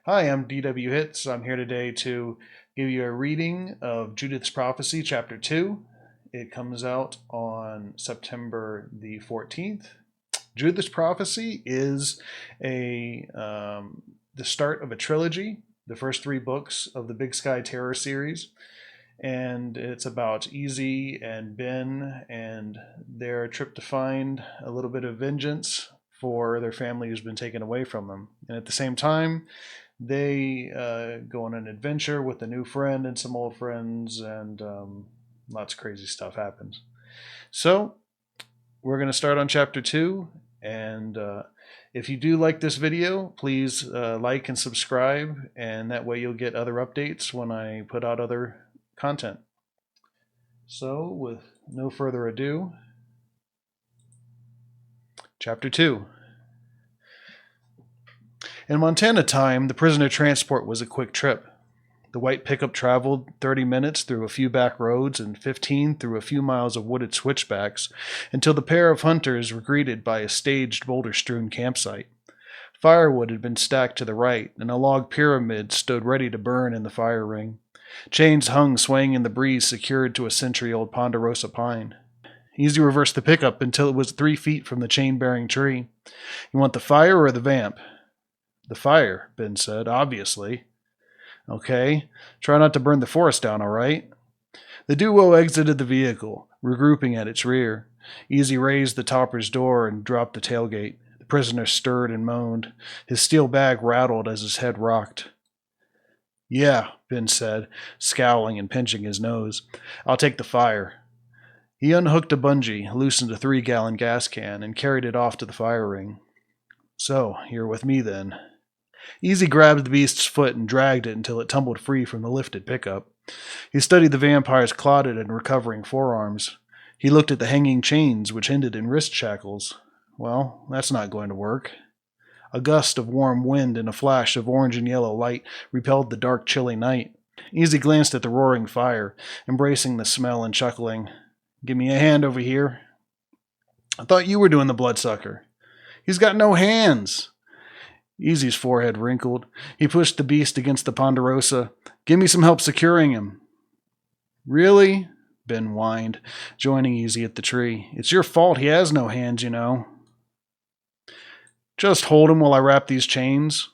Hi, I'm DW Hits. I'm here today to give you a reading of Judith's Prophecy, Chapter 2. It comes out on September the 14th. Judith's Prophecy is the start of a trilogy, the first three books of the Big Sky Terror series. And it's about Easy and Ben and their trip to find a little bit of vengeance for their family who's been taken away from them. And at the same time, they go on an adventure with a new friend and some old friends, and lots of crazy stuff happens. So, we're going to start on chapter 2. And if you do like this video, please like and subscribe, and that way you'll get other updates when I put out other content. So, with no further ado, Chapter 2. In Montana time, the prisoner transport was a quick trip. The white pickup traveled 30 minutes through a few back roads and 15 through a few miles of wooded switchbacks until the pair of hunters were greeted by a staged, boulder-strewn campsite. Firewood had been stacked to the right, and a log pyramid stood ready to burn in the fire ring. Chains hung swaying in the breeze, secured to a century-old ponderosa pine. Easy reversed the pickup until it was 3 feet from the chain-bearing tree. "You want the fire or the vamp?" "The fire," Ben said, "obviously." "Okay. Try not to burn the forest down, all right?" The duo exited the vehicle, regrouping at its rear. Easy raised the topper's door and dropped the tailgate. The prisoner stirred and moaned. His steel bag rattled as his head rocked. "Yeah," Ben said, scowling and pinching his nose. "I'll take the fire." He unhooked a bungee, loosened a 3-gallon gas can, and carried it off to the fire ring. "So, you're with me then." Easy grabbed the beast's foot and dragged it until it tumbled free from the lifted pickup. He studied the vampire's clotted and recovering forearms. He looked at the hanging chains, which ended in wrist shackles. Well, that's not going to work. A gust of warm wind and a flash of orange and yellow light repelled the dark, chilly night. Easy glanced at the roaring fire, embracing the smell and chuckling. "Give me a hand over here." "I thought you were doing the bloodsucker." "He's got no hands." Easy's forehead wrinkled. He pushed the beast against the ponderosa. "Give me some help securing him." "Really?" Ben whined, joining Easy at the tree. "It's your fault he has no hands, you know." "Just hold him while I wrap these chains."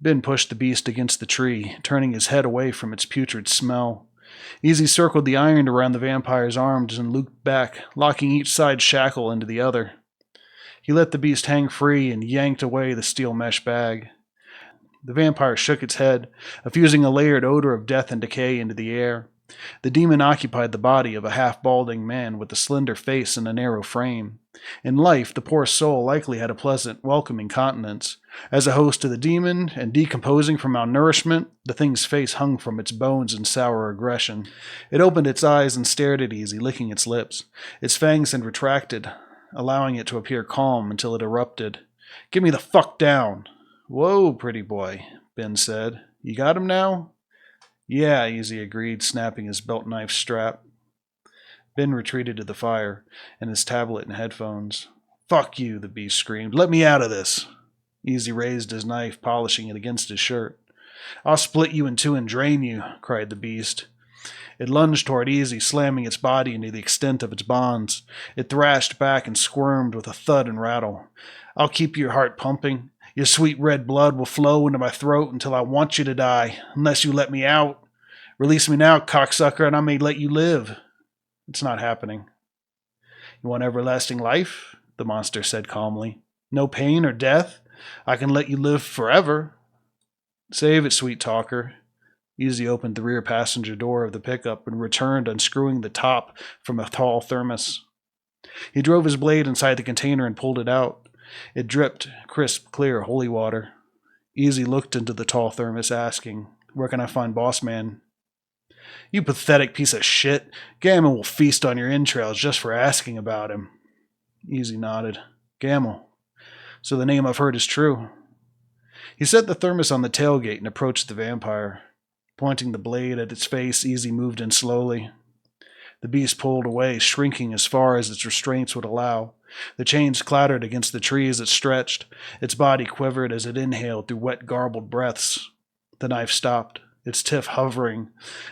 Ben pushed the beast against the tree, turning his head away from its putrid smell. Easy circled the iron around the vampire's arms and looped back, locking each side's shackle into the other. He let the beast hang free and yanked away the steel mesh bag. The vampire shook its head, effusing a layered odor of death and decay into the air. The demon occupied the body of a half-balding man with a slender face and a narrow frame. In life, the poor soul likely had a pleasant, welcoming countenance. As a host to the demon, and decomposing from malnourishment, the thing's face hung from its bones in sour aggression. It opened its eyes and stared at Easy, licking its lips. Its fangs had retracted, allowing it to appear calm until it erupted. "Get me the fuck down." "Whoa, pretty boy," Ben said. "You got him now?" "Yeah," Easy agreed, snapping his belt knife strap. Ben retreated to the fire and his tablet and headphones. "Fuck you," the beast screamed. "Let me out of this." Easy raised his knife, polishing it against his shirt. "I'll split you in two and drain you," cried the beast. It lunged toward Easy, slamming its body into the extent of its bonds. It thrashed back and squirmed with a thud and rattle. "I'll keep your heart pumping. Your sweet red blood will flow into my throat until I want you to die, unless you let me out. Release me now, cocksucker, and I may let you live." "It's not happening." "You want everlasting life?" the monster said calmly. "No pain or death? I can let you live forever." "Save it, sweet talker." Easy opened the rear passenger door of the pickup and returned, unscrewing the top from a tall thermos. He drove his blade inside the container and pulled it out. It dripped crisp, clear, holy water. Easy looked into the tall thermos, asking, "Where can I find Boss Man?" "You pathetic piece of shit. Gamma will feast on your entrails just for asking about him." Easy nodded. "Gamma. So the name I've heard is true." He set the thermos on the tailgate and approached the vampire. Pointing the blade at its face, Easy moved in slowly. The beast pulled away, shrinking as far as its restraints would allow. The chains clattered against the tree as it stretched. Its body quivered as it inhaled through wet, garbled breaths. The knife stopped, its tiff hovering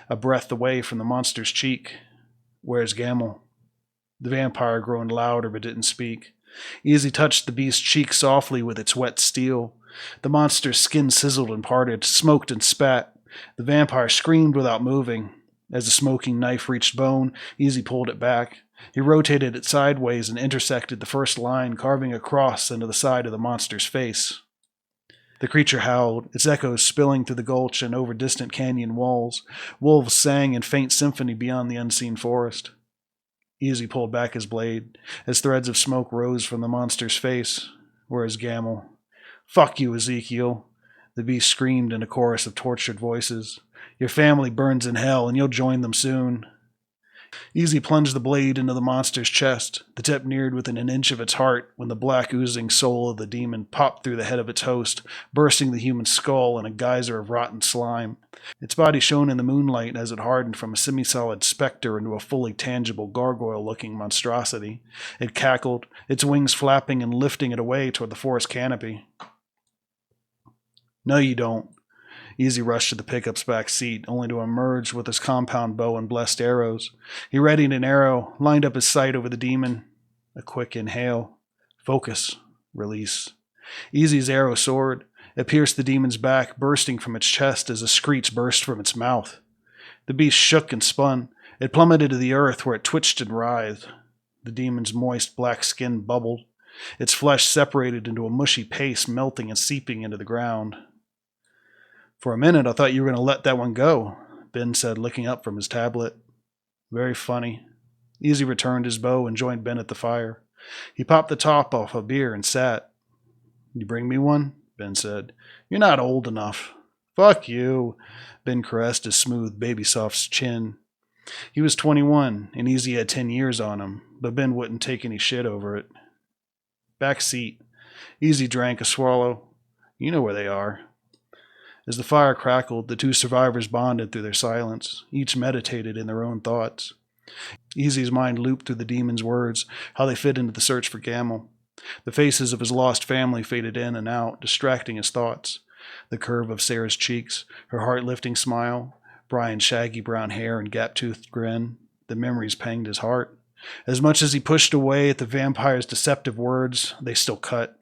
a breath away from the monster's cheek. "Where's Gamel?" The vampire groaned louder but didn't speak. Easy touched the beast's cheek softly with its wet steel. The monster's skin sizzled and parted, smoked and spat. The vampire screamed without moving. As the smoking knife reached bone, Easy pulled it back. He rotated it sideways and intersected the first line, carving a cross into the side of the monster's face. The creature howled, its echoes spilling through the gulch and over distant canyon walls. Wolves sang in faint symphony beyond the unseen forest. Easy pulled back his blade, as threads of smoke rose from the monster's face. "Where's Gamel?" "Fuck you, Ezekiel," the beast screamed in a chorus of tortured voices. "Your family burns in hell, and you'll join them soon." Easy plunged the blade into the monster's chest. The tip neared within an inch of its heart when the black oozing soul of the demon popped through the head of its host, bursting the human skull in a geyser of rotten slime. Its body shone in the moonlight as it hardened from a semi-solid specter into a fully tangible gargoyle-looking monstrosity. It cackled, its wings flapping and lifting it away toward the forest canopy. "No, you don't." Easy rushed to the pickup's back seat, only to emerge with his compound bow and blessed arrows. He readied an arrow, lined up his sight over the demon. A quick inhale. Focus. Release. Easy's arrow soared. It pierced the demon's back, bursting from its chest as a screech burst from its mouth. The beast shook and spun. It plummeted to the earth where it twitched and writhed. The demon's moist black skin bubbled. Its flesh separated into a mushy paste, melting and seeping into the ground. "For a minute, I thought you were going to let that one go," Ben said, looking up from his tablet. "Very funny." Easy returned his bow and joined Ben at the fire. He popped the top off a beer and sat. "You bring me one?" Ben said. "You're not old enough." "Fuck you." Ben caressed his smooth, baby-soft chin. He was 21, and Easy had 10 years on him, but Ben wouldn't take any shit over it. Back seat. Easy drank a swallow. "You know where they are." As the fire crackled, the two survivors bonded through their silence. Each meditated in their own thoughts. Easy's mind looped through the demon's words, how they fit into the search for Gamel. The faces of his lost family faded in and out, distracting his thoughts. The curve of Sarah's cheeks, her heart-lifting smile, Brian's shaggy brown hair and gap-toothed grin. The memories panged his heart. As much as he pushed away at the vampire's deceptive words, they still cut.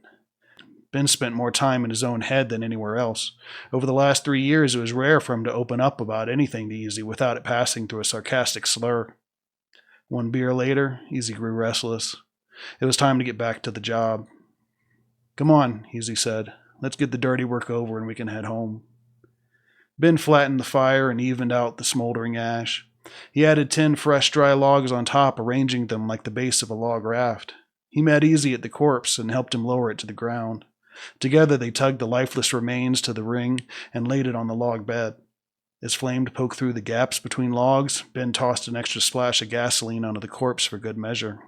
Ben spent more time in his own head than anywhere else. Over the last 3 years, it was rare for him to open up about anything to Easy without it passing through a sarcastic slur. One beer later, Easy grew restless. It was time to get back to the job. "Come on," Easy said. "Let's get the dirty work over and we can head home." Ben flattened the fire and evened out the smoldering ash. He added 10 fresh, dry logs on top, arranging them like the base of a log raft. He met Easy at the corpse and helped him lower it to the ground. Together they tugged the lifeless remains to the ring and laid it on the log bed. As flame poked through the gaps between logs, Ben tossed an extra splash of gasoline onto the corpse for good measure.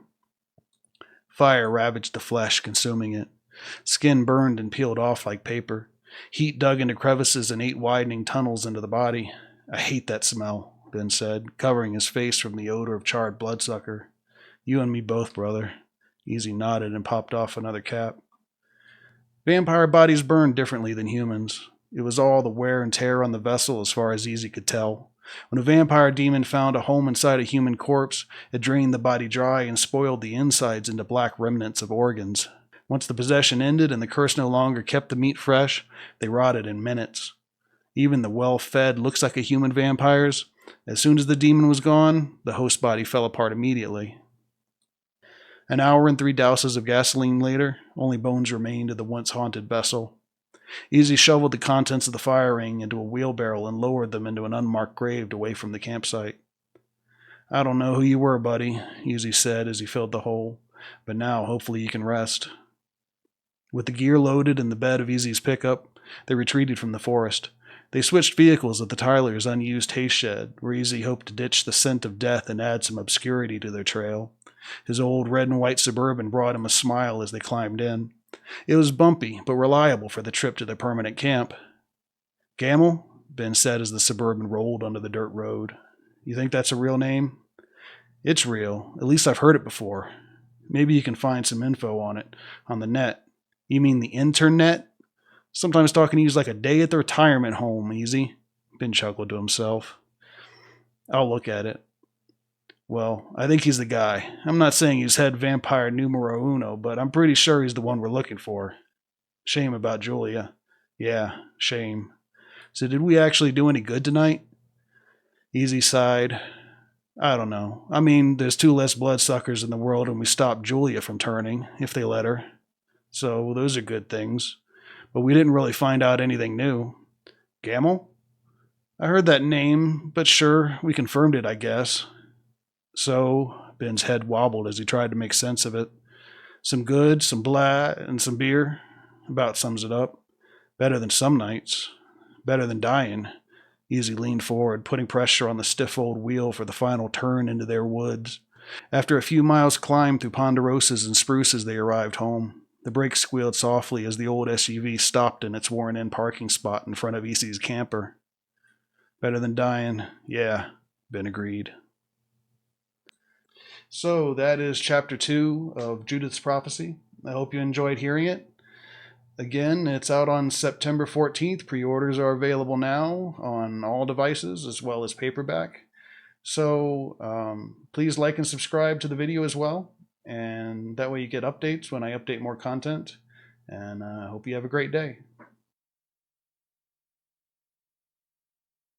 Fire ravaged the flesh, consuming it. Skin burned and peeled off like paper. Heat dug into crevices and ate widening tunnels into the body. "I hate that smell," Ben said, covering his face from the odor of charred bloodsucker. "You and me both, brother." Easy nodded and popped off another cap. Vampire bodies burned differently than humans. It was all the wear and tear on the vessel as far as Easy could tell. When a vampire demon found a home inside a human corpse, it drained the body dry and spoiled the insides into black remnants of organs. Once the possession ended and the curse no longer kept the meat fresh, they rotted in minutes. Even the well-fed, looks-like-a-human vampires, as soon as the demon was gone, the host body fell apart immediately. An hour and 3 douses of gasoline later, only bones remained of the once-haunted vessel. Easy shoveled the contents of the fire ring into a wheelbarrow and lowered them into an unmarked grave away from the campsite. "I don't know who you were, buddy," Easy said as he filled the hole, "but now hopefully you can rest." With the gear loaded in the bed of Easy's pickup, they retreated from the forest. They switched vehicles at the Tyler's unused hay shed, where Easy hoped to ditch the scent of death and add some obscurity to their trail. His old red and white Suburban brought him a smile as they climbed in. It was bumpy, but reliable for the trip to their permanent camp. "Gamel?" Ben said as the Suburban rolled onto the dirt road. "You think that's a real name?" "It's real. At least I've heard it before." Maybe you can find some info on it on the net. You mean the internet? Sometimes talking to you is like a day at the retirement home, Easy. Ben chuckled to himself. I'll look at it. Well, I think he's the guy. I'm not saying he's head vampire numero uno, but I'm pretty sure he's the one we're looking for. Shame about Julia. Yeah, shame. So did we actually do any good tonight? Easy sighed. I don't know. I mean, there's 2 less bloodsuckers in the world, and we stopped Julia from turning, if they let her. So those are good things. But we didn't really find out anything new. Gamel? I heard that name, but sure, we confirmed it, I guess. So, Ben's head wobbled as he tried to make sense of it. Some good, some blah, and some beer. About sums it up. Better than some nights. Better than dying. Easy leaned forward, putting pressure on the stiff old wheel for the final turn into their woods. After a few miles climb through ponderosas and spruces, they arrived home. The brakes squealed softly as the old SUV stopped in its worn-in parking spot in front of Easy's camper. Better than dying, yeah, Ben agreed. So that is chapter 2 of Judith's Prophecy. I hope you enjoyed hearing it. Again, it's out on September 14th. Pre-orders are available now on all devices as well as paperback. So please like and subscribe to the video as well. And that way you get updates when I update more content. And I hope you have a great day.